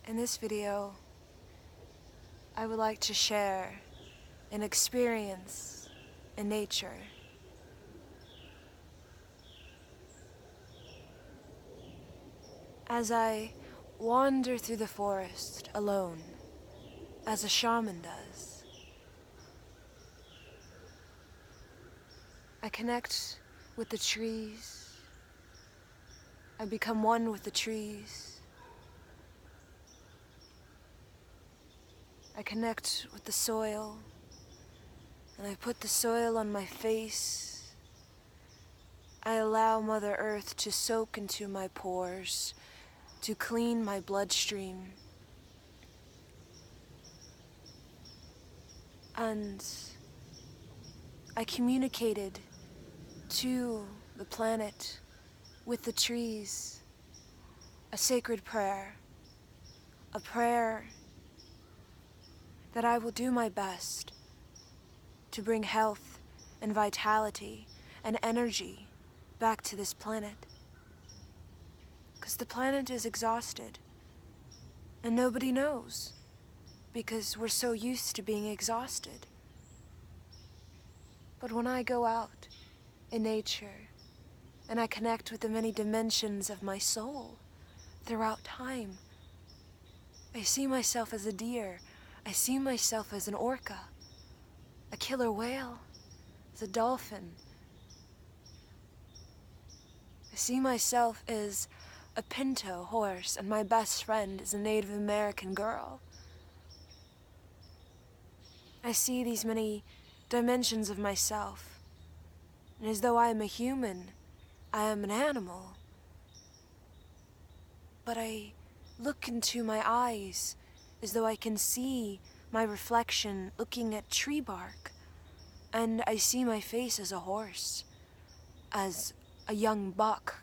In this video, I would like to share an experience in nature. As I wander through the forest alone, as a shaman does, I connect with the trees. I become one with the trees. I connect with the soil, and I put the soil on my face. I allow Mother Earth to soak into my pores, to clean my bloodstream. And I communicated to the planet, with the trees, a sacred prayer, a prayer that I will do my best to bring health and vitality and energy back to this planet. Because the planet is exhausted, and nobody knows, because we're so used to being exhausted. But when I go out in nature, and I connect with the many dimensions of my soul throughout time, I see myself as a deer, I see myself as an orca, a killer whale, as a dolphin. I see myself as a pinto horse, and my best friend is a Native American girl. I see these many dimensions of myself, and as though I am a human, I am an animal. But I look into my eyes as though I can see my reflection looking at tree bark, and I see my face as a horse, as a young buck.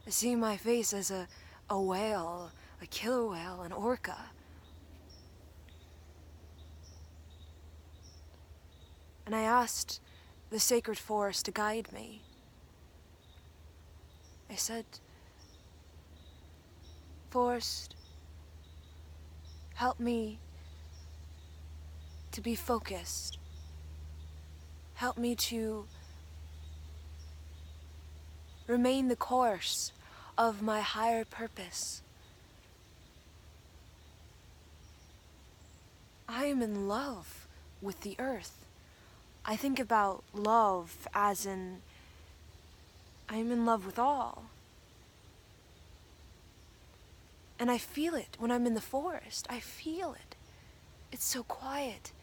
I see my face as a whale, a killer whale, an orca. And I asked the sacred forest to guide me. I said, "Forest, help me to be focused. Help me to remain the course of my higher purpose. I am in love with the earth." I think about love as in, I'm in love with all. And I feel it when I'm in the forest. I feel it. It's so quiet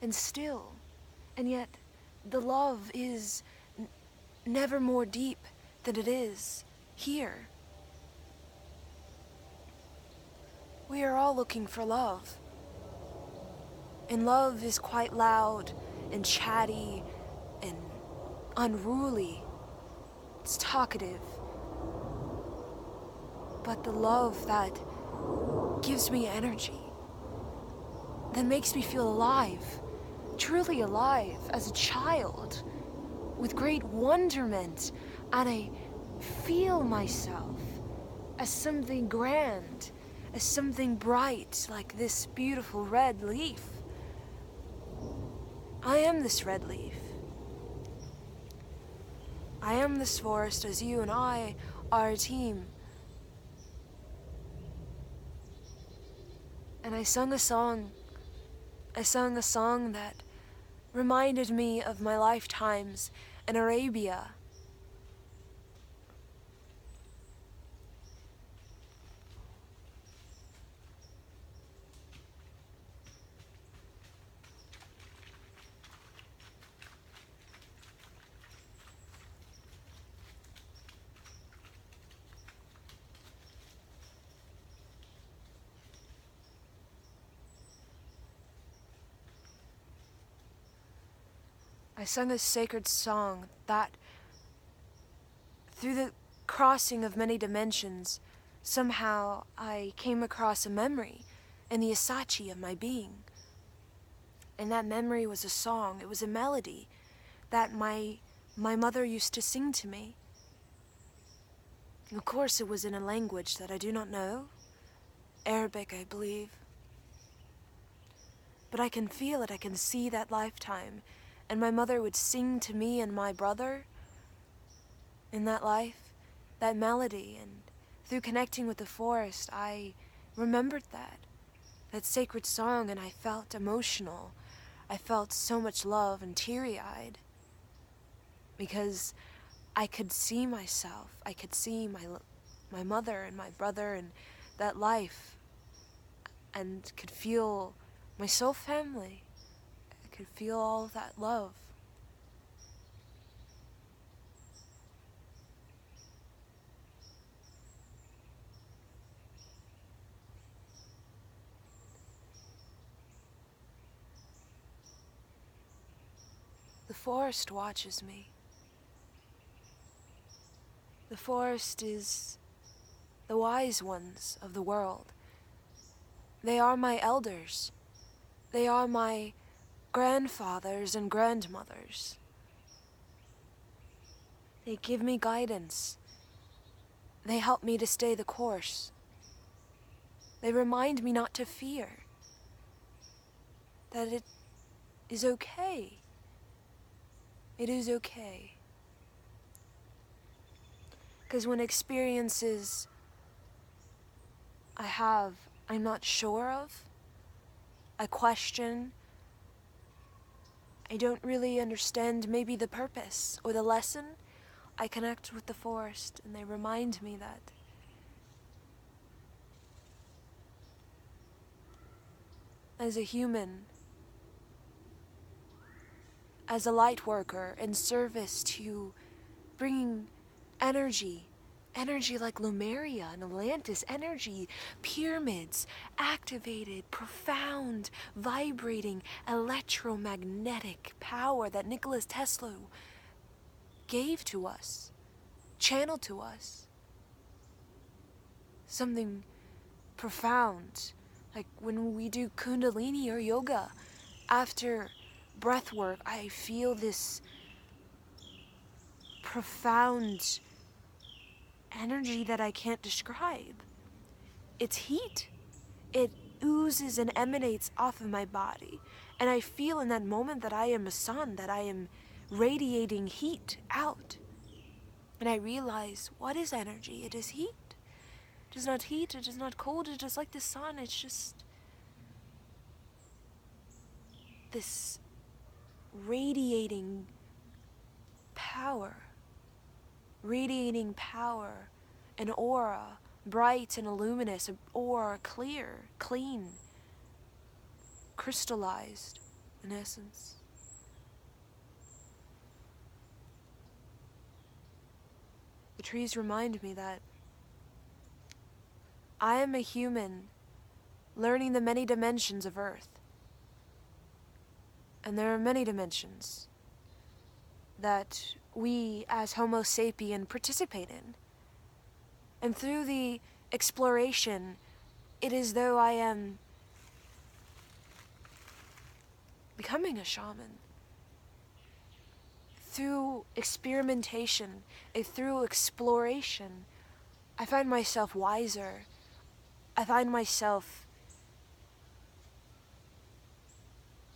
and still. And yet, the love is never more deep than it is here. We are all looking for love. And love is quite loud and chatty and unruly. It's talkative. But the love that gives me energy, that makes me feel alive, truly alive as a child, with great wonderment, and I feel myself as something grand, as something bright, like this beautiful red leaf. I am this red leaf. I am this forest, as you and I are a team. And I sung a song. I sung a song that reminded me of my lifetimes in Arabia. I sung a sacred song that, through the crossing of many dimensions, somehow I came across a memory in the Asachi of my being. And that memory was a song, it was a melody that my mother used to sing to me. Of course, it was in a language that I do not know, Arabic, I believe. But I can feel it, I can see that lifetime. And my mother would sing to me and my brother in that life, that melody. And through connecting with the forest, I remembered that sacred song, and I felt emotional. I felt so much love and teary-eyed because I could see myself. I could see my mother and my brother and that life, and could feel my soul family. I could feel all of that love. The forest watches me. The forest is the wise ones of the world. They are my elders. They are my grandfathers and grandmothers. They give me guidance. They help me to stay the course. They remind me not to fear. That it is okay. It is okay. Because when experiences I'm not sure of, I question, I don't really understand maybe the purpose or the lesson, I connect with the forest and they remind me that as a human, as a light worker in service to bringing energy like Lemuria and Atlantis, energy, pyramids, activated, profound, vibrating, electromagnetic power that Nikola Tesla gave to us, channeled to us. Something profound, like when we do Kundalini or yoga, after breath work, I feel this profound energy that I can't describe. It's heat. It oozes and emanates off of my body. And I feel in that moment that I am a sun, that I am radiating heat out. And I realize, what is energy? It is heat. It is not heat, it is not cold, it is like the sun. It's just this radiating power. Radiating power, an aura, bright and luminous, an aura clear, clean, crystallized, in essence. The trees remind me that I am a human learning the many dimensions of Earth. And there are many dimensions that we as Homo sapien participate in. And through the exploration, it is though I am becoming a shaman. Through experimentation, through exploration, I find myself wiser. I find myself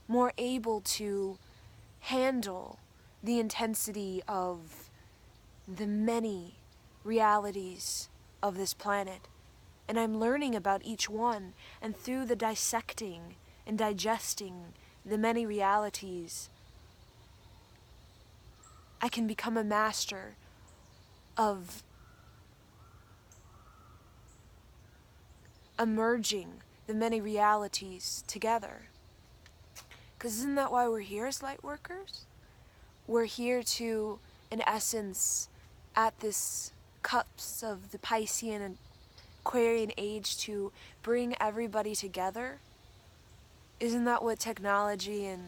more able to handle the intensity of the many realities of this planet. And I'm learning about each one, and through the dissecting and digesting the many realities, I can become a master of emerging the many realities together. Because isn't that why we're here as light workers? We're here to, in essence, at this cups of the Piscean and Aquarian age, to bring everybody together. Isn't that what technology and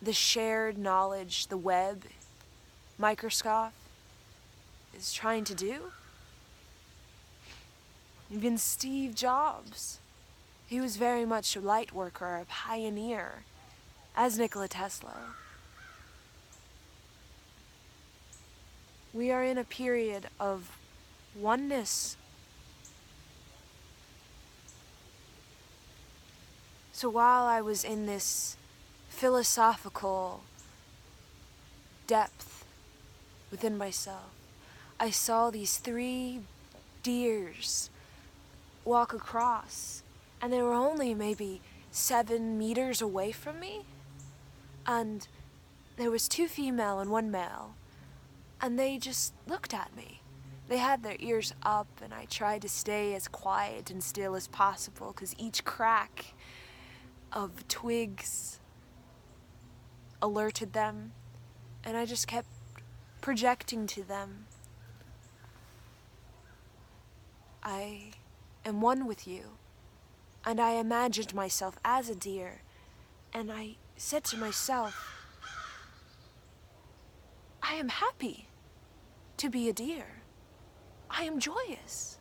the shared knowledge, the web, microscope, is trying to do? Even Steve Jobs, he was very much a light worker, a pioneer, as Nikola Tesla. We are in a period of oneness. So while I was in this philosophical depth within myself, I saw these 3 deers walk across, and they were only maybe 7 meters away from me, and there was 2 female and 1 male, and they just looked at me. They had their ears up, and I tried to stay as quiet and still as possible, because each crack of twigs alerted them, and I just kept projecting to them, I am one with you. And I imagined myself as a deer, and I said to myself, I am happy to be a deer. I am joyous.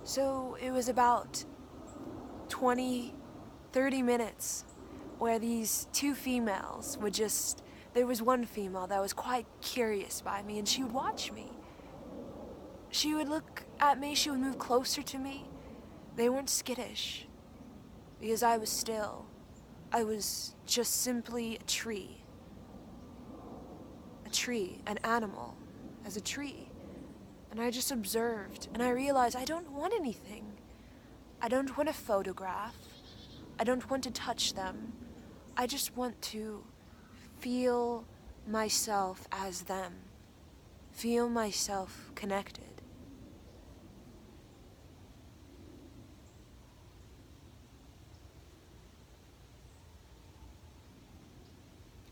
So it was about 20, 30 minutes where these 2 females would just, there was 1 female that was quite curious by me, and she would watch me. She would look at me, she would move closer to me. They weren't skittish, because I was still. I was just simply a tree. A tree, an animal, as a tree. And I just observed, and I realized I don't want anything. I don't want a photograph. I don't want to touch them. I just want to feel myself as them. Feel myself connected.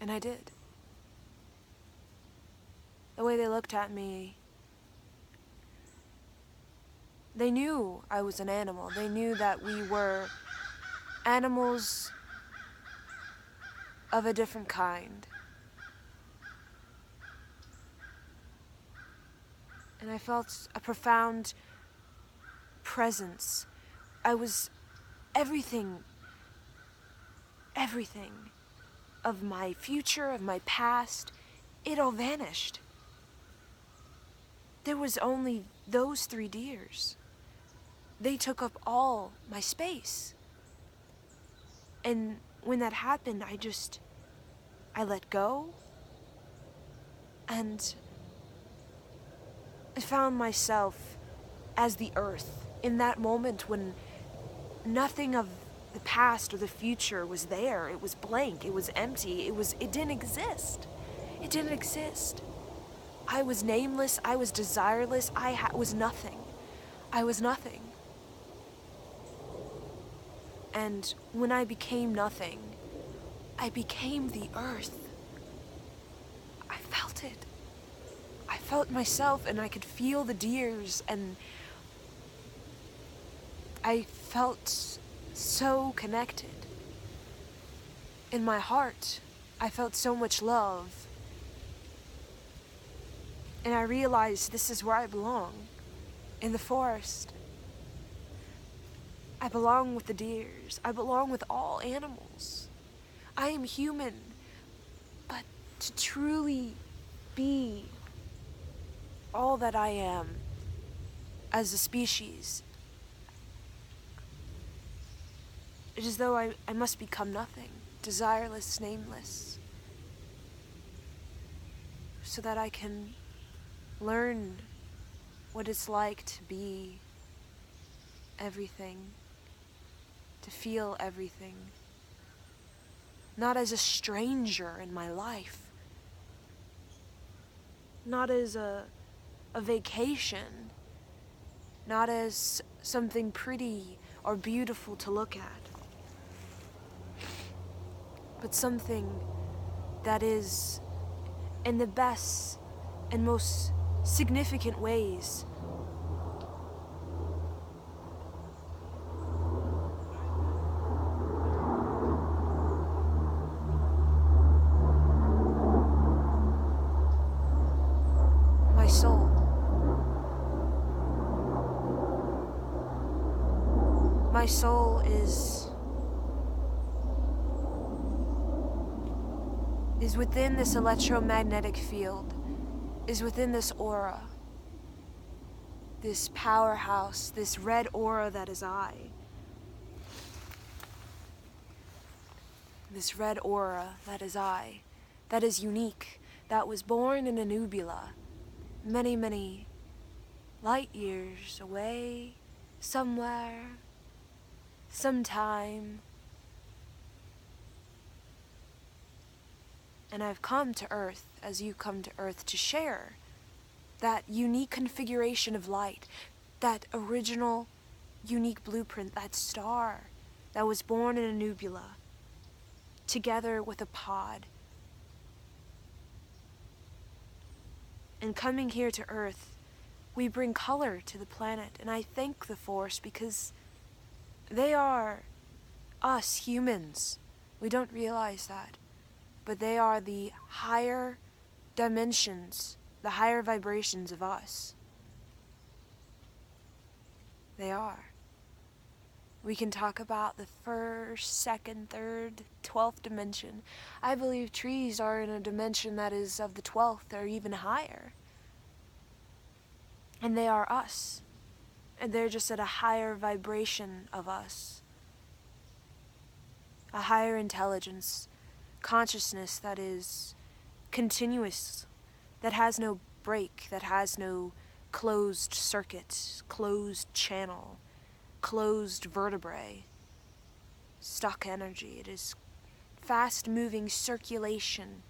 And I did. The way they looked at me, they knew I was an animal. They knew that we were animals of a different kind. And I felt a profound presence. I was everything of my future, of my past, it all vanished. There was only those 3 deers. They took up all my space. And when that happened, I let go, and I found myself as the earth in that moment when nothing of the past or the future was there. It was blank, it was empty, it didn't exist. It didn't exist. I was nameless, I was desireless, I was nothing. I was nothing. And when I became nothing, I became the earth. I felt it. I felt myself, and I could feel the deers, and I felt so connected. In my heart, I felt so much love. And I realized this is where I belong, in the forest. I belong with the deers. I belong with all animals. I am human, but to truly be all that I am as a species, it is as though I must become nothing, desireless, nameless, so that I can learn what it's like to be everything, to feel everything, not as a stranger in my life, not as a vacation, not as something pretty or beautiful to look at, but something that is, in the best and most significant ways, my soul. My soul is within this electromagnetic field, is within this aura. this powerhouse, this red aura that is I. This red aura that is I, that is unique, that was born in a nebula, many, many light years away, somewhere, sometime. And I've come to Earth as you come to Earth to share that unique configuration of light, that original unique blueprint, that star that was born in a nebula, together with a pod. And coming here to Earth, we bring color to the planet, and I thank the Force because they are us humans. We don't realize that, but they are the higher dimensions, the higher vibrations of us. They are. We can talk about the first, second, third, 12th dimension. I believe trees are in a dimension that is of the 12th or even higher. And they are us. And they're just at a higher vibration of us. A higher intelligence, consciousness that is continuous, that has no break, that has no closed circuit, closed channel, closed vertebrae, stuck energy. It is fast-moving circulation.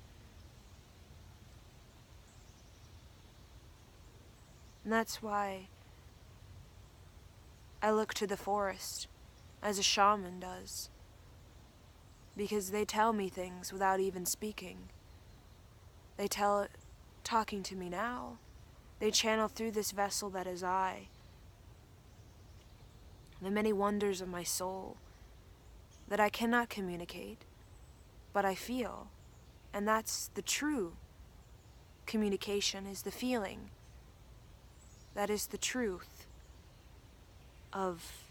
And that's why I look to the forest as a shaman does, because they tell me things without even speaking. They tell it talking to me now. They channel through this vessel that is I the many wonders of my soul that I cannot communicate, but I feel. And that's the true communication, is the feeling. That is the truth of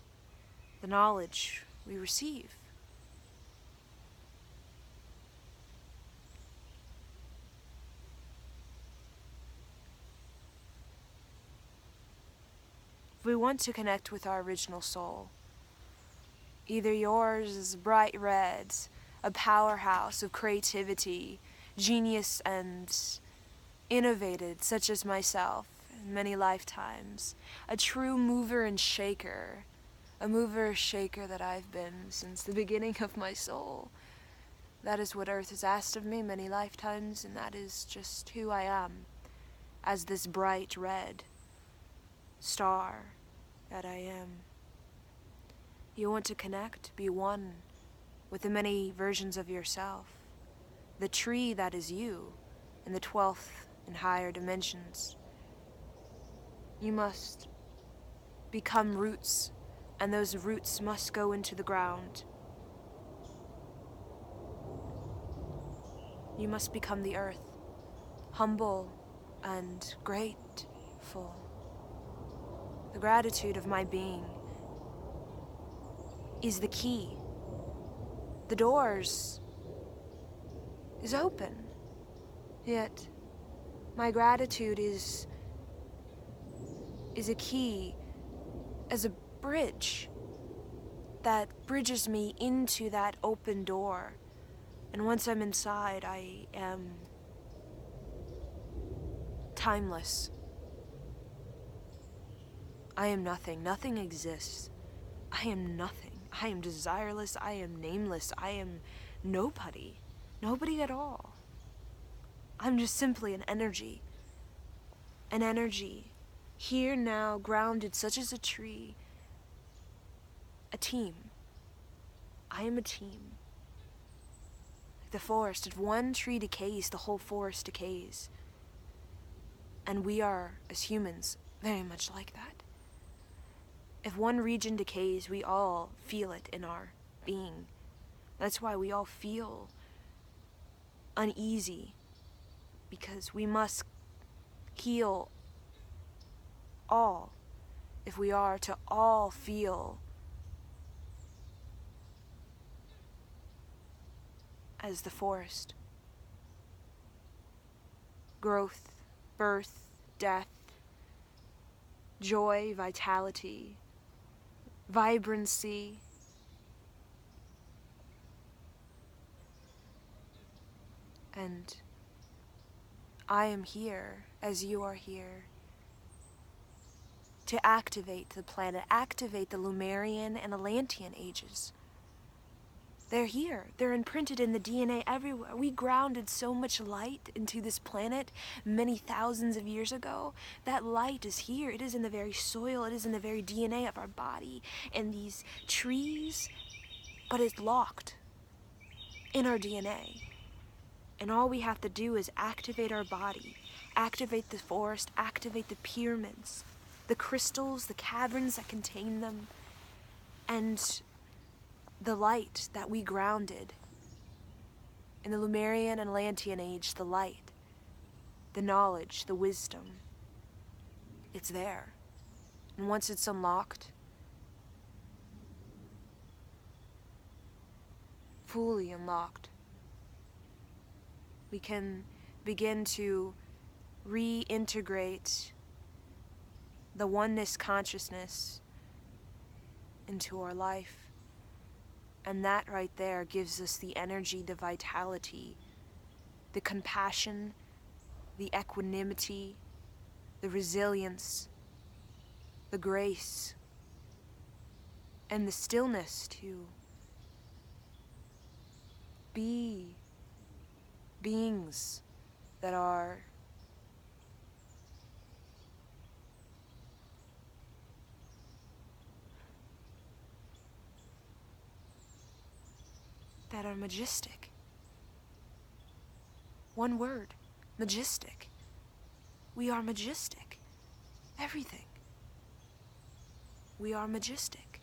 the knowledge we receive. If we want to connect with our original soul, either yours is bright red, a powerhouse of creativity, genius and innovated, such as myself in many lifetimes, a true mover and shaker, a mover shaker that I've been since the beginning of my soul. That is what Earth has asked of me many lifetimes, and that is just who I am, as this bright red star that I am. You want to connect, be one with the many versions of yourself, the tree that is you in the 12th and higher dimensions. You must become roots, and those roots must go into the ground. You must become the earth, humble and grateful. The gratitude of my being is the key. The doors is open, yet my gratitude is a key, as a bridge that bridges me into that open door. And once I'm inside, I am timeless. I am nothing. Nothing exists. I am nothing. I am desireless. I am nameless. I am nobody. Nobody at all. I'm just simply an energy. An energy. Here now, grounded such as a tree. A team. I am a team. The forest, if one tree decays, the whole forest decays. And we are, as humans, very much like that. If one region decays, we all feel it in our being. That's why we all feel uneasy, because we must heal all if we are to all feel as the forest. Growth, birth, death, joy, vitality, vibrancy. And I am here as you are here to activate the planet, activate the Lumerian and Atlantean ages. They're here. They're imprinted in the DNA everywhere. We grounded so much light into this planet many thousands of years ago. That light is here. It is in the very soil. It is in the very DNA of our body and these trees, but it's locked in our DNA. And all we have to do is activate our body, activate the forest, activate the pyramids, the crystals, the caverns that contain them, and the light that we grounded in the Lumerian and Atlantean age, the light, the knowledge, the wisdom, it's there. And once it's unlocked, fully unlocked, we can begin to reintegrate the oneness consciousness into our life. And that right there gives us the energy, the vitality, the compassion, the equanimity, the resilience, the grace, and the stillness to be beings that are majestic. One word, majestic. We are majestic. Everything. We are majestic.